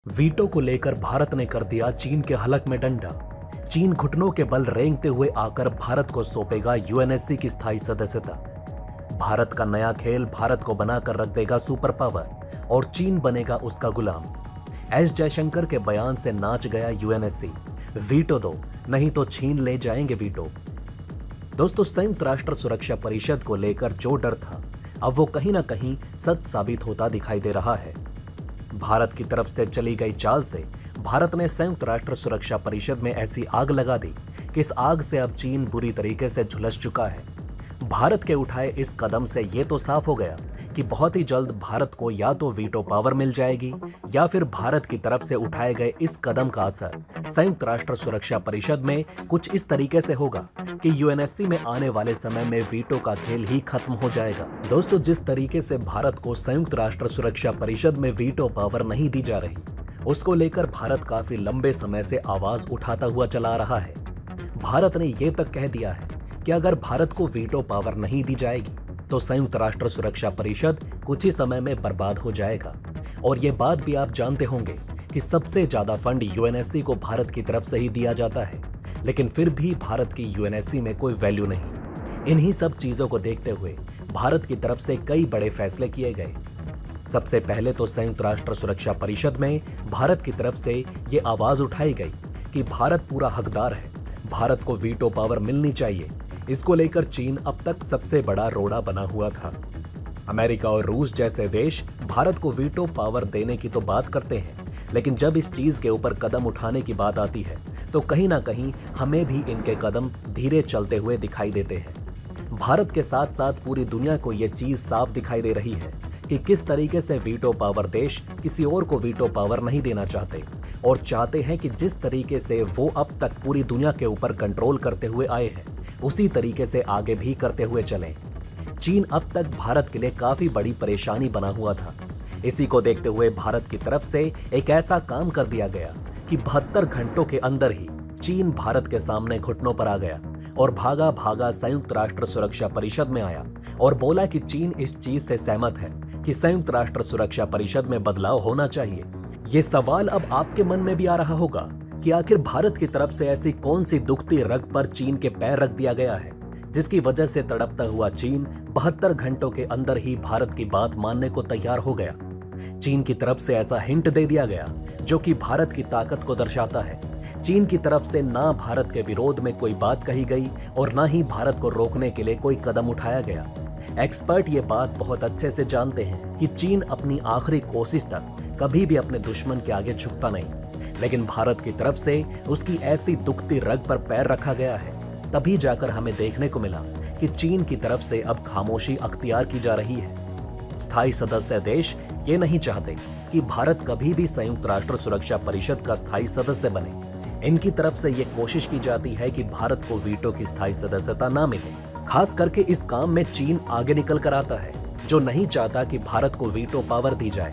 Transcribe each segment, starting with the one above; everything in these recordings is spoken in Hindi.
वीटो को लेकर भारत ने कर दिया चीन के हलक में डंडा। चीन घुटनों के बल रेंगते हुए आकर भारत को सौंपेगा यूएनएससी की स्थायी सदस्यता। भारत का नया खेल भारत को बनाकर रख देगा सुपर पावर और चीन बनेगा उसका गुलाम। एस जयशंकर के बयान से नाच गया यूएनएससी। वीटो दो, नहीं तो छीन ले जाएंगे वीटो। दोस्तों, संयुक्त राष्ट्र सुरक्षा परिषद को लेकर जो डर था, अब वो कहीं ना कहीं सच साबित होता दिखाई दे रहा है। भारत की तरफ से चली गई चाल से भारत ने संयुक्त राष्ट्र सुरक्षा परिषद में ऐसी आग लगा दी कि इस आग से अब चीन बुरी तरीके से झुलस चुका है। भारत के उठाए इस कदम से यह तो साफ हो गया कि बहुत ही जल्द भारत को या तो वीटो पावर मिल जाएगी या फिर भारत की तरफ से उठाए गए इस कदम का असर संयुक्त राष्ट्र सुरक्षा परिषद में कुछ इस तरीके से होगा कि यूएनएससी में आने वाले समय में वीटो का खेल ही खत्म हो जाएगा। दोस्तों, जिस तरीके से भारत को संयुक्त राष्ट्र सुरक्षा परिषद में वीटो पावर नहीं दी जा रही, उसको लेकर भारत काफी लंबे समय से आवाज उठाता हुआ चला रहा है। भारत ने यह तक कह दिया है कि अगर भारत को वीटो पावर नहीं दी जाएगी तो संयुक्त राष्ट्र सुरक्षा परिषद कुछ ही समय में बर्बाद हो जाएगा। और ये बात भी आप जानते होंगे कि सबसे ज्यादा फंड यूएनएससी को भारत की तरफ से ही दिया जाता है, लेकिन फिर भी भारत की यूएनएससी में कोई वैल्यू नहीं। इन्हीं सब चीजों को देखते हुए भारत की तरफ से कई बड़े फैसले किए गए। सबसे पहले तो संयुक्त राष्ट्र सुरक्षा परिषद में भारत की तरफ से ये आवाज उठाई गई कि भारत पूरा हकदार है, भारत को वीटो पावर मिलनी चाहिए। इसको लेकर चीन अब तक सबसे बड़ा रोड़ा बना हुआ था। अमेरिका और रूस जैसे देश भारत को वीटो पावर देने की तो बात करते हैं, लेकिन जब इस चीज के ऊपर कदम उठाने की बात आती है तो कहीं ना कहीं हमें भी इनके कदम धीरे चलते हुए दिखाई देते हैं। भारत के साथ साथ पूरी दुनिया को यह चीज साफ दिखाई दे रही है कि किस तरीके से वीटो पावर देश किसी और को वीटो पावर नहीं देना चाहते और चाहते हैं कि जिस तरीके से वो अब तक पूरी दुनिया के ऊपर कंट्रोल करते हुए आए हैं, उसी तरीके से आगे भी करते हुए चलें। चीन अब तक भारत के लिए काफी बड़ी परेशानी बना हुआ था। इसी को देखते हुए भारत की तरफ से एक ऐसा काम कर दिया गया कि 72 घंटों के अंदर ही चीन भारत के सामने घुटनों पर आ गया और भागा भागा संयुक्त राष्ट्र सुरक्षा परिषद में आया और बोला कि चीन इस चीज से सहमत है कि संयुक्त राष्ट्र सुरक्षा परिषद में बदलाव होना चाहिए। ये सवाल अब आपके मन में भी आ रहा होगा कि आखिर भारत की तरफ से ऐसी कौन सी दुखती रग पर चीन के पैर रख दिया गया है जिसकी वजह से तड़पता हुआ चीन 72 घंटों के अंदर ही भारत की बात मानने को तैयार हो गया। चीन की तरफ से ऐसा हिंट दे दिया गया जो कि भारत की ताकत को दर्शाता है। चीन की तरफ से ना भारत के विरोध में कोई बात कही गई और ना ही भारत को रोकने के लिए कोई कदम उठाया गया। एक्सपर्ट ये बात बहुत अच्छे से जानते हैं कि चीन अपनी आखिरी कोशिश तक कभी भी अपने दुश्मन के आगे झुकता नहीं, लेकिन भारत की तरफ से उसकी ऐसी दुखती रग पर पैर रखा गया है। तभी जाकर हमें देखने को मिला कि चीन की तरफ से अब खामोशी अख्तियार की जा रही है। स्थायी सदस्य देश ये नहीं चाहते कि भारत कभी भी संयुक्त राष्ट्र सुरक्षा परिषद का स्थायी सदस्य बने। इनकी तरफ से ये कोशिश की जाती है कि भारत को वीटो की स्थायी सदस्यता ना मिले। खास करके इस काम में चीन आगे निकल कर आता है, जो नहीं चाहता कि भारत को वीटो पावर दी जाए।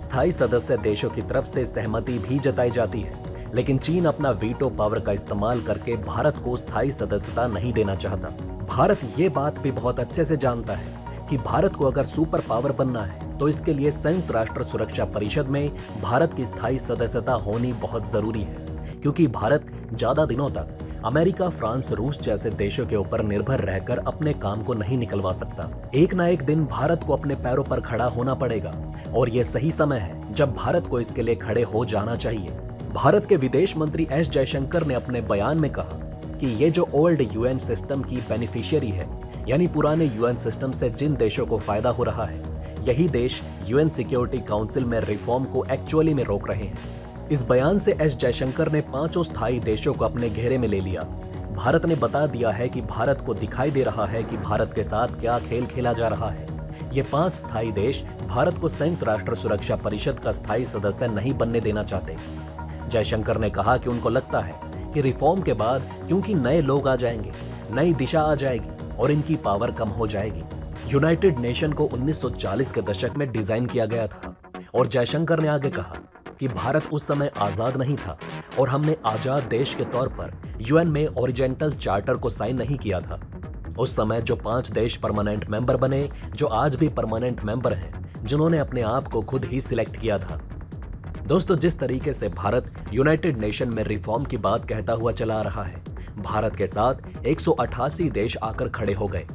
स्थायी सदस्य देशों की तरफ से सहमति भी जताई जाती है, लेकिन चीन अपना वीटो पावर का इस्तेमाल करके भारत को स्थायी सदस्यता नहीं देना चाहता। भारत ये बात भी बहुत अच्छे से जानता है कि भारत को अगर सुपर पावर बनना है तो इसके लिए संयुक्त राष्ट्र सुरक्षा परिषद में भारत की स्थायी सदस्यता होनी बहुत जरूरी है, क्योंकि भारत ज्यादा दिनों तक अमेरिका, फ्रांस, रूस जैसे देशों के ऊपर निर्भर रहकर अपने काम को नहीं निकलवा सकता। एक ना एक दिन भारत को अपने पैरों पर खड़ा होना पड़ेगा और यह सही समय है जब भारत को इसके लिए खड़े हो जाना चाहिए। भारत के विदेश मंत्री एस जयशंकर ने अपने बयान में कहा कि ये जो ओल्ड यूएन सिस्टम की बेनिफिशियरी है, यानी पुराने यूएन सिस्टम से जिन देशों को फायदा हो रहा है, यही देश यूएन सिक्योरिटी काउंसिल में रिफॉर्म को एक्चुअली में रोक रहे हैं। इस बयान से एस जयशंकर ने 5 स्थायी देशों को अपने घेरे में ले लिया। भारत ने बता दिया है कि भारत को दिखाई दे रहा है कि भारत के साथ क्या खेल खेला जा रहा है। ये 5 स्थायी देश भारत को संयुक्त राष्ट्र सुरक्षा परिषद का स्थायी सदस्य नहीं बनने देना चाहते। जयशंकर ने कहा कि उनको लगता है कि रिफॉर्म के बाद क्योंकि नए लोग आ जाएंगे, नई दिशा आ जाएगी और इनकी पावर कम हो जाएगी। यूनाइटेड नेशन को 1940 के दशक में डिजाइन किया गया था और जयशंकर ने आगे कहा कि भारत उस समय आजाद नहीं था और हमने आजाद देश के तौर पर यूएन में ओरिजेंटल चार्टर को साइन नहीं किया था। उस समय जो 5 देश परमानेंट मेंबर बने, जो आज भी परमानेंट मेंबर हैं, जिन्होंने अपने आप को खुद ही सिलेक्ट किया था। दोस्तों, जिस तरीके से भारत यूनाइटेड नेशन में रिफॉर्म की बात कहता हुआ चला आ रहा है, भारत के साथ 188 देश आकर खड़े हो गए।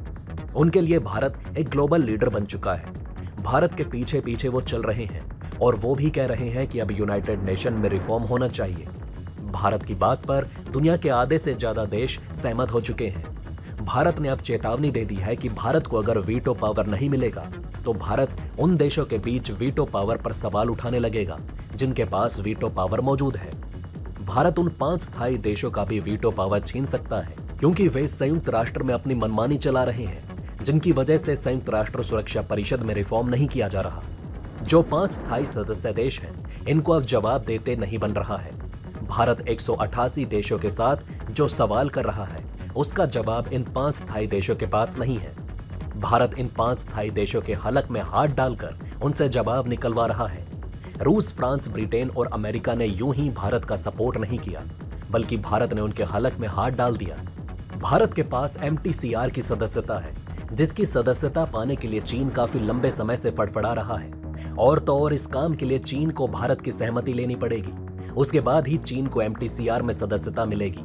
उनके लिए भारत एक ग्लोबल लीडर बन चुका है। भारत के पीछे पीछे वो चल रहे हैं और वो भी कह रहे हैं कि अब यूनाइटेड नेशन में रिफॉर्म होना चाहिए। भारत की बात पर दुनिया के आधे से ज्यादा देश सहमत हो चुके हैं। भारत ने अब चेतावनी दे दी है कि भारत को अगर वीटो पावर नहीं मिलेगा तो भारत उन देशों के बीच वीटो पावर पर सवाल उठाने लगेगा जिनके पास वीटो पावर मौजूद है। भारत उन 5 स्थायी देशों का भी वीटो पावर छीन सकता है, क्योंकि वे संयुक्त राष्ट्र में अपनी मनमानी चला रहे हैं, जिनकी वजह से संयुक्त राष्ट्र सुरक्षा परिषद में रिफॉर्म नहीं किया जा रहा। जो 5 स्थायी सदस्य देश हैं, इनको अब जवाब देते नहीं बन रहा है। भारत 188 देशों के साथ जो सवाल कर रहा है, उसका जवाब इन 5 स्थायी देशों के पास नहीं है। भारत इन 5 स्थायी देशों के हलक में हाथ डालकर उनसे जवाब निकलवा रहा है। रूस, फ्रांस, ब्रिटेन और अमेरिका ने यूं ही भारत का सपोर्ट नहीं किया, बल्कि भारत ने उनके हलक में हाथ डाल दिया। भारत के पास MTCR की सदस्यता है, जिसकी सदस्यता पाने के लिए चीन काफी लंबे समय से फड़फड़ा रहा है। और तो और इस काम के लिए चीन को भारत की सहमति लेनी पड़ेगी। उसके बाद ही चीन को MTCR में सदस्यता मिलेगी।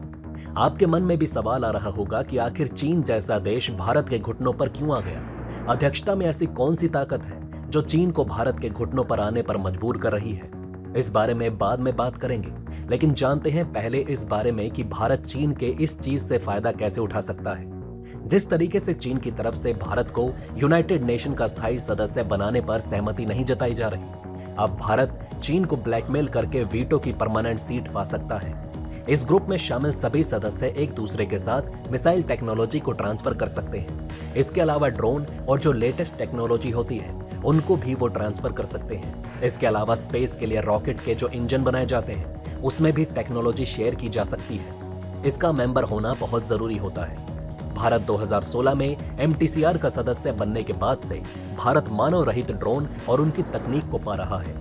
आपके मन में भी सवाल आ रहा होगा कि आखिर चीन जैसा देश भारत के घुटनों पर क्यों आ गया? अध्यक्षता में ऐसी कौन सी ताकत है जो चीन को भारत के घुटनों पर आने पर मजबूर कर रही है? इस बारे में बाद में बात करेंगे, लेकिन जानते हैं पहले इस बारे में कि भारत चीन के इस चीज से फायदा कैसे उठा सकता है। जिस तरीके से चीन की तरफ से भारत को यूनाइटेड नेशन का स्थायी सदस्य बनाने पर सहमति नहीं जताई जा रही, अब भारत चीन को ब्लैकमेल करके वीटो की परमानेंट सीट पा सकता है। इस ग्रुप में शामिल सभी सदस्य एक दूसरे के साथ मिसाइल टेक्नोलॉजी को ट्रांसफर कर सकते हैं। इसके अलावा ड्रोन और जो लेटेस्ट टेक्नोलॉजी होती है उनको भी वो ट्रांसफर कर सकते हैं। इसके अलावा स्पेस के लिए रॉकेट के जो इंजन बनाए जाते हैं उसमें भी टेक्नोलॉजी शेयर की जा सकती है। इसका मेंबर होना बहुत जरूरी होता है। भारत 2016 में MTCR का सदस्य बनने के बाद से भारत मानव रहित ड्रोन और उनकी तकनीक को पा रहा है।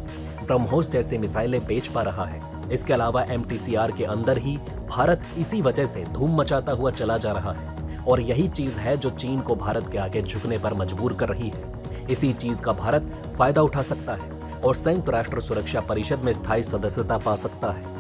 ब्रह्मोस जैसे मिसाइलें बेच पा रहा है। इसके अलावा MTCR के अंदर ही भारत इसी वजह से धूम मचाता हुआ चला जा रहा है और यही चीज है जो चीन को भारत के आगे झुकने पर मजबूर कर रही है। इसी चीज का भारत फायदा उठा सकता है और संयुक्त राष्ट्र सुरक्षा परिषद में स्थायी सदस्यता पा सकता है।